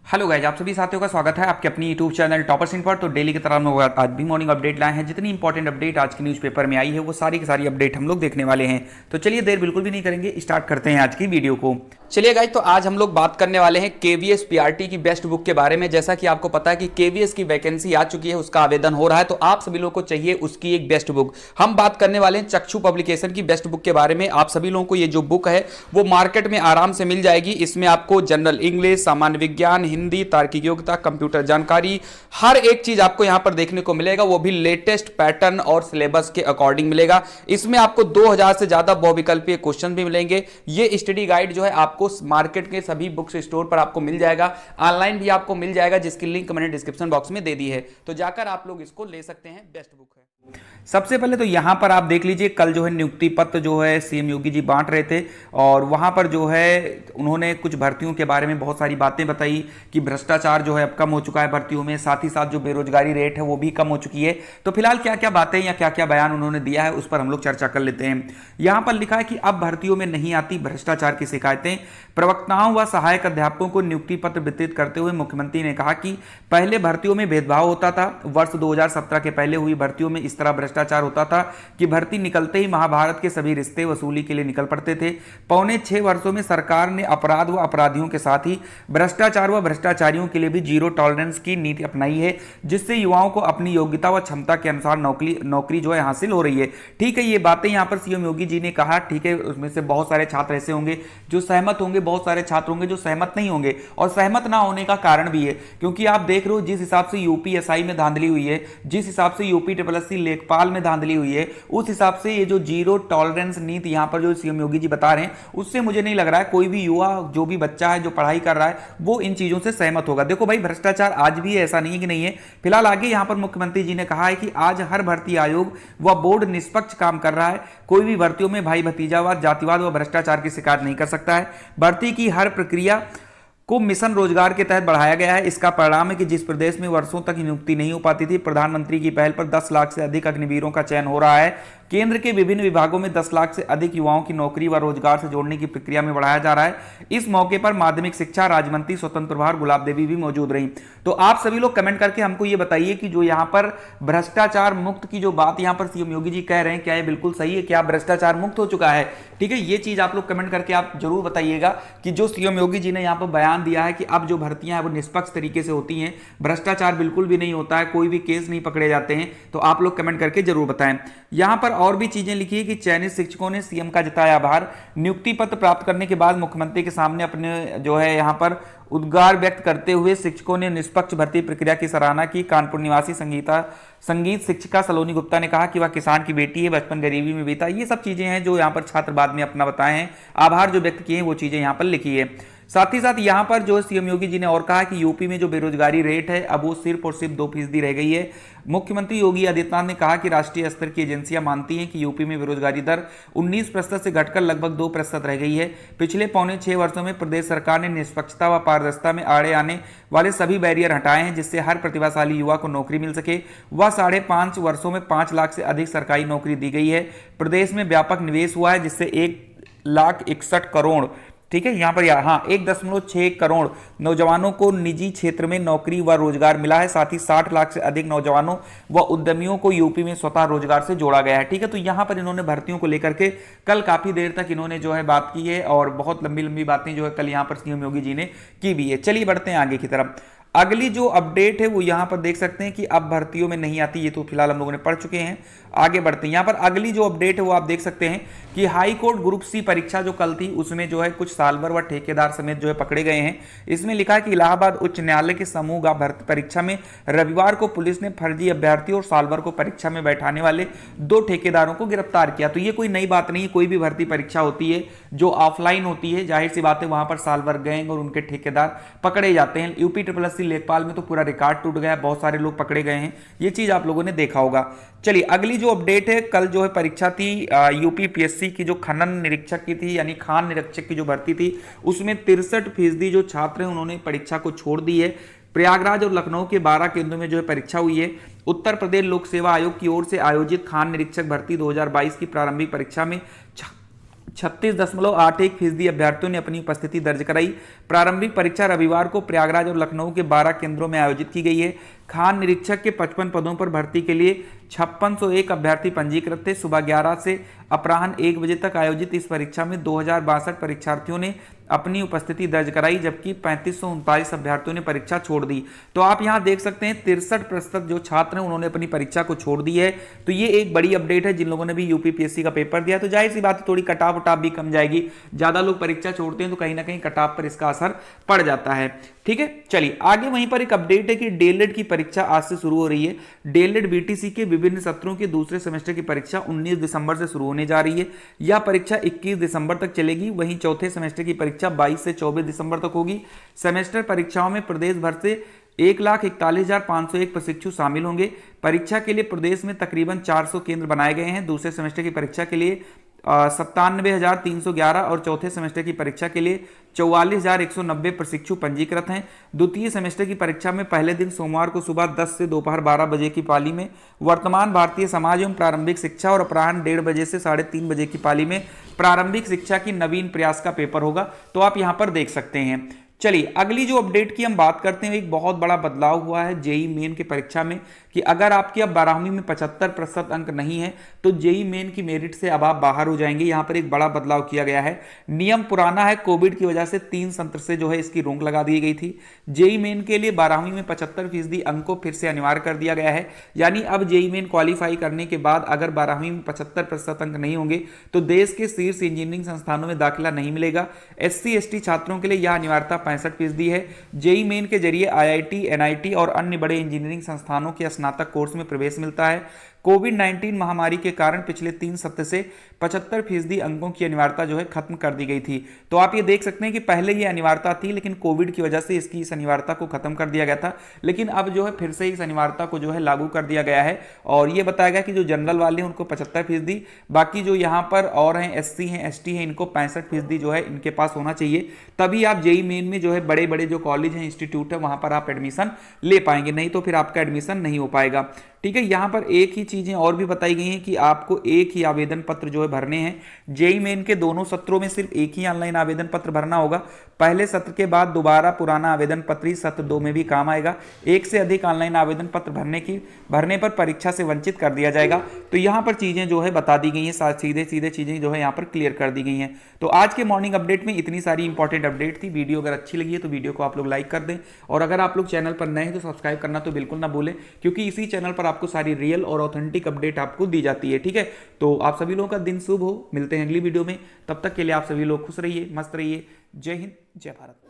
Hello guys, आप सभी साथियों का स्वागत है आपके अपनी यूट्यूब चैनल टॉपर्स इन पर। तो डेली की तरह हम लोग आज भी मॉर्निंग अपडेट लाए हैं। जितनी इंपॉर्टेंट अपडेट आज के न्यूज़पेपर में आई है वो सारी की सारी अपडेट हम लोग देखने वाले हैं। तो चलिए देर बिल्कुल भी नहीं करेंगे, स्टार्ट करते हैं आज की वीडियो को। चलिए गाइज, तो आज हम लोग बात करने वाले हैं केवीएस पीआरटी की बेस्ट बुक के बारे में। जैसा कि आपको पता है कि केवीएस की वैकेंसी आ चुकी है, उसका आवेदन हो रहा है, तो आप सभी लोगों को चाहिए उसकी एक बेस्ट बुक। हम बात करने वाले हैं चक्षु पब्लिकेशन की बेस्ट बुक के बारे में। आप सभी लोगों को ये जो बुक है वो मार्केट में आराम से मिल जाएगी। इसमें आपको जनरल इंग्लिश, सामान्य विज्ञान, हिंदी, तार्किक योग्यता, कंप्यूटर जानकारी, हर एक चीज आपको यहां पर देखने को मिलेगा। वो भी लेटेस्ट पैटर्न और सिलेबस के अकॉर्डिंग मिलेगा। इसमें आपको 2000 से ज्यादा बहुविकल्पीय क्वेश्चन भी मिलेंगे। ये स्टडी गाइड जो है आपको मार्केट के सभी बुक्स स्टोर पर आपको मिल जाएगा, ऑनलाइन भी आपको मिल जाएगा, जिसकी लिंक मैंने डिस्क्रिप्शन बॉक्स में दे दी है। तो जाकर आप लोग इसको ले सकते हैं, बेस्ट बुक है। सबसे पहले तो यहां पर आप देख लीजिए, कल जो है नियुक्ति पत्र जो है सीएम योगी जी बांट रहे थे और वहां पर जो है उन्होंने कुछ भर्तियों के बारे में बहुत सारी बातें बताई कि भ्रष्टाचार जो है अब कम हो चुका है भर्तियों में, साथ ही साथ जो बेरोजगारी रेट है वो भी कम हो चुकी है। तो फिलहाल क्या क्या बातें या क्या क्या बयान उन्होंने दिया है उस पर हम लोग चर्चा कर लेते हैं। यहां पर लिखा है कि अब भर्तियों में नहीं आती भ्रष्टाचार की शिकायतें। प्रवक्ताओं व सहायक अध्यापकों को नियुक्ति पत्र वितरित करते हुए मुख्यमंत्री ने कहा कि पहले भर्तियों में भेदभाव होता था। वर्ष 2017 के पहले हुई भर्तियों में इस तरह भ्रष्टाचार होता था कि भर्ती निकलते ही महाभारत के सभी रिश्ते वसूली के लिए निकल पड़ते थे। पौने 6 वर्षों में सरकार ने अपराध व अपराधियों के साथ ही भ्रष्टाचार व भ्रष्टाचारियों के लिए भी जीरो टॉलरेंस की नीति अपनाई है, जिससे युवाओं को अपनी योग्यता व क्षमता के अनुसार नौकरी जो है हासिल हो रही है। ठीक है, ये बातें यहां पर सीएम योगी जी ने कहा, ठीक है। उसमें से बहुत सारे छात्र ऐसे होंगे जो सहमत होंगे, बहुत सारे छात्र होंगे जो सहमत नहीं होंगे। और सहमत ना होने का कारण भी है क्योंकि आप देख रहे हो जिस हिसाब से यूपीएसआई में धांधली हुई है, जिस हिसाब से यूपी SSC लेखपाल में धांधली हुई है, उस हिसाब से ये जो जीरो टॉलरेंस नीति यहां पर जो सीएम योगी जी बता रहे हैं, उससे मुझे नहीं लग रहा है कोई भी युवा, जो भी बच्चा है जो पढ़ाई कर रहा है, वो इन चीजों से सहमत होगा। देखो भाई, भ्रष्टाचार आज भी है, ऐसा नहीं है कि नहीं है। फिलहाल आगे यहां पर मुख्यमंत्री जी ने कहा है कि आज हर भर्ती आयोग व बोर्ड निष्पक्ष काम कर रहा है। कोई भी भर्तियों में भाई भतीजावाद, जातिवाद व भ्रष्टाचार की शिकायत नहीं कर सकता है। भर्ती की हर प्रक्रिया को मिशन रोजगार के तहत बढ़ाया गया है। इसका परिणाम है कि जिस प्रदेश में वर्षों तक नियुक्ति नहीं हो पाती थी, प्रधानमंत्री की पहल पर 10 लाख से अधिक अग्निवीरों का चयन हो रहा है। केंद्र के विभिन्न विभागों में 10 लाख से अधिक युवाओं की नौकरी व रोजगार से जोड़ने की प्रक्रिया में बढ़ाया जा रहा है। इस मौके पर माध्यमिक शिक्षा राज्य मंत्री स्वतंत्र प्रभार गुलाब देवी भी मौजूद रही। तो आप सभी लोग कमेंट करके हमको ये बताइए कि जो यहाँ पर भ्रष्टाचार मुक्त की जो बात यहाँ पर सीएम योगी जी कह रहे हैं, क्या ये बिल्कुल सही है? क्या भ्रष्टाचार मुक्त हो चुका है? ठीक है, ये चीज आप लोग कमेंट करके आप जरूर बताइएगा कि जो सीएम योगी जी ने यहाँ पर बयान दिया है कि अब जो भर्तियां हैं वो निष्पक्ष तरीके से होती हैं, भ्रष्टाचार बिल्कुल भी नहीं होता है, कोई भी केस नहीं पकड़े जाते हैं। तो आप लोग कमेंट करके जरूर बताएं। यहां पर और भी चीजें लिखी है कि चयनित शिक्षकों ने सीएम का जताया आभार। नियुक्ति पत्र प्राप्त करने के बाद मुख्यमंत्री के सामने अपने जो है यहां पर उद्गार व्यक्त करते हुए शिक्षकों ने निष्पक्ष भर्ती प्रक्रिया की सराहना की। कानपुर निवासी संगीत शिक्षिका सलोनी गुप्ता ने कहा कि वह किसान की बेटी है, बचपन गरीबी में बीता। ये सब चीजें हैं जो यहाँ पर छात्र बाद में अपना बताए हैं, आभार जो व्यक्त किए हैं वो चीजें यहाँ पर लिखी है। साथ ही साथ यहाँ पर जो सीएम योगी जी ने और कहा कि यूपी में जो बेरोजगारी रेट है अब वो सिर्फ और सिर्फ 2% रह गई है। मुख्यमंत्री योगी आदित्यनाथ ने कहा कि राष्ट्रीय स्तर की एजेंसियां मानती हैं कि यूपी में बेरोजगारी दर 19% से घटकर लगभग 2% रह गई है। पिछले पौने 6 वर्षों में प्रदेश सरकार ने निष्पक्षता व पारदर्शिता में आड़े आने वाले सभी बैरियर हटाए हैं, जिससे हर प्रतिभाशाली युवा को नौकरी मिल सके। वह 5.5 वर्षों में 5 लाख से अधिक सरकारी नौकरी दी गई है। प्रदेश में व्यापक निवेश हुआ है, जिससे 1,61 करोड़, ठीक है, यहां पर 1.6 करोड़ नौजवानों को निजी क्षेत्र में नौकरी व रोजगार मिला है। साथ ही 60 लाख से अधिक नौजवानों व उद्यमियों को यूपी में स्वतः रोजगार से जोड़ा गया है। ठीक है, तो यहां पर इन्होंने भर्तियों को लेकर के कल काफी देर तक इन्होंने जो है बात की है और बहुत लंबी लंबी बातें जो है कल यहां पर सीएम योगी जी ने की भी है। चलिए बढ़ते हैं आगे की तरफ। अगली जो अपडेट है वो यहां पर देख सकते हैं कि अब भर्तियों में नहीं आती, ये तो फिलहाल हम लोगों ने पढ़ चुके हैं। आगे बढ़ते हैं, यहां पर अगली जो अपडेट है वो आप देख सकते हैं कि हाई कोर्ट ग्रुप सी परीक्षा जो कल थी उसमें जो है कुछ सालभर व ठेकेदार समेत जो है पकड़े गए हैं। इसमें लिखा है कि इलाहाबाद उच्च न्यायालय के समूह गा भर्ती परीक्षा में रविवार को पुलिस ने फर्जी अभ्यर्थी और सालभर को परीक्षा में बैठाने वाले 2 ठेकेदारों को गिरफ्तार किया। तो ये कोई नई बात नहीं है, कोई भी भर्ती परीक्षा होती है जो ऑफलाइन होती है, जाहिर सी बात है वहां पर सालभर गैंग और उनके ठेकेदार पकड़े जाते हैं। यूपी SSC लेखपाल में तो पूरा रिकॉर्ड टूट गया, बहुत सारे लोग पकड़े गए हैं, ये चीज आप लोगों ने देखा होगा। चलिए अगली जो अपडेट है, कल जो है परीक्षा थी यूपी PSC की जो खनन निरीक्षक की थी, यानी खान निरीक्षक की जो भर्ती थी, उसमें 63% जो छात्र हैं उन्होंने परीक्षा को छोड़ दी है। प्रयागराज और लखनऊ के 12 केंद्रों में जो है परीक्षा हुई है। उत्तर प्रदेश लोक सेवा आयोग की ओर से आयोजित खान निरीक्षक भर्ती 2022 की प्रारंभिक परीक्षा में 36.81% अभ्यर्थियों ने अपनी उपस्थिति दर्ज कराई। प्रारंभिक परीक्षा रविवार को प्रयागराज और लखनऊ के 12 केंद्रों में आयोजित की गई है। खान निरीक्षक के 55 पदों पर भर्ती के लिए 5601 अभ्यर्थी पंजीकृत थे। सुबह 11 से अपराह्न 1 बजे तक आयोजित इस परीक्षा में 2062 परीक्षार्थियों ने अपनी उपस्थिति दर्ज कराई, जबकि 3539 अभ्यर्थियों ने परीक्षा छोड़ दी। तो आप यहां देख सकते हैं 63% जो छात्र हैं उन्होंने अपनी परीक्षा को छोड़ दी है। तो ये एक बड़ी अपडेट है। जिन लोगों ने भी यूपीपीएससी का पेपर दिया तो जाहिर सी बात है थोड़ी कट ऑफ भी कम जाएगी। ज्यादा लोग परीक्षा छोड़ते हैं तो कहीं ना कहीं कट ऑफ पर इसका असर पड़ जाता है। ठीक है, चलिए आगे वहीं पर एक अपडेट है कि डीएलएड की परीक्षा आज से शुरू हो रही है। डीएलएड बीटीसी के विभिन्न सत्रों के दूसरे सेमेस्टर की परीक्षा 19 दिसंबर से शुरू होने जा रही है। यह परीक्षा 21 दिसंबर तक चलेगी। वहीं चौथे सेमेस्टर की परीक्षा 22 से 24 दिसंबर तक होगी। सेमेस्टर परीक्षाओं में प्रदेश भर से 1,41,501 प्रशिक्षु शामिल होंगे। परीक्षा के लिए प्रदेश में तकरीबन 400 केंद्र बनाए गए हैं। दूसरे सेमेस्टर की परीक्षा के लिए 97,311 और चौथे सेमेस्टर की परीक्षा के लिए 44,190 प्रशिक्षु पंजीकृत हैं। द्वितीय सेमेस्टर की परीक्षा में पहले दिन सोमवार को सुबह 10 से दोपहर 12 बजे की पाली में वर्तमान भारतीय समाज एवं प्रारंभिक शिक्षा और अपराह्न 1:30 बजे से 3:30 बजे की पाली में प्रारंभिक शिक्षा की नवीन प्रयास का पेपर होगा। तो आप यहां पर देख सकते हैं। चलिए अगली जो अपडेट की हम बात करते हैं, एक बहुत बड़ा बदलाव हुआ है जेई मेन की परीक्षा में कि अगर आपकी अब 12वीं में 75% अंक नहीं है तो जेई मेन की मेरिट से अब आप बाहर हो जाएंगे। यहां पर एक बड़ा बदलाव किया गया है। नियम पुराना है, कोविड की वजह से 3 सत्र से जो है इसकी रोक लगा दी गई थी। जेई मेन के लिए 12वीं में 75% अंक को फिर से अनिवार्य कर दिया गया है। यानी अब जेई मेन क्वालिफाई करने के बाद अगर 12वीं में 75% अंक नहीं होंगे तो देश के शीर्ष इंजीनियरिंग संस्थानों में दाखिला नहीं मिलेगा। SC ST छात्रों के लिए यह अनिवार्यता 65% है। जेई मेन के जरिए IIT NIT और अन्य बड़े इंजीनियरिंग संस्थानों के स्नातक कोर्स में प्रवेश मिलता है। कोविड-19 महामारी के कारण पिछले 3 सप्ताह से 75% अंकों की अनिवार्यता जो है खत्म कर दी गई थी। तो आप ये देख सकते हैं कि पहले ये अनिवार्यता थी लेकिन कोविड की वजह से इसकी इस अनिवार्यता को खत्म कर दिया गया था, लेकिन अब जो है फिर से इस अनिवार्यता को जो है लागू कर दिया गया है। और ये बताया गया कि जो जनरल वाले हैं उनको 75%, बाकी जो यहाँ पर और हैं SC हैं ST हैं इनको 65% जो है इनके पास होना चाहिए, तभी आप जेई मेन में जो है बड़े बड़े जो कॉलेज हैं इंस्टीट्यूट है वहां पर आप एडमिशन ले पाएंगे, नहीं तो फिर आपका एडमिशन नहीं हो पाएगा। ठीक है, यहां पर एक ही चीजें और भी बताई गई हैं कि आपको एक ही आवेदन पत्र जो है भरने हैं। जेई मेन के दोनों सत्रों में सिर्फ एक ही ऑनलाइन आवेदन पत्र भरना होगा। पहले सत्र के बाद दोबारा पुराना आवेदन पत्र ही सत्र 2 में भी काम आएगा। एक से अधिक ऑनलाइन आवेदन पत्र भरने पर परीक्षा से वंचित कर दिया जाएगा। तो यहां पर चीजें जो है बता दी गई हैं, सीधे सीधे चीजें जो है यहां पर क्लियर कर दी गई हैं। तो आज के मॉर्निंग अपडेट में इतनी सारी इंपॉर्टेंट अपडेट थी। वीडियो अगर अच्छी लगी है तो वीडियो को आप लोग लाइक कर दें, और अगर आप लोग चैनल पर नए हैं तो सब्सक्राइब करना तो बिल्कुल ना भूलें, क्योंकि इसी चैनल पर आपको सारी रियल और ऑथेंटिक अपडेट आपको दी जाती है। ठीक है, तो आप सभी लोगों का दिन शुभ हो। मिलते हैं अगली वीडियो में, तब तक के लिए आप सभी लोग खुश रहिए, मस्त रहिए। जय हिंद, जय भारत।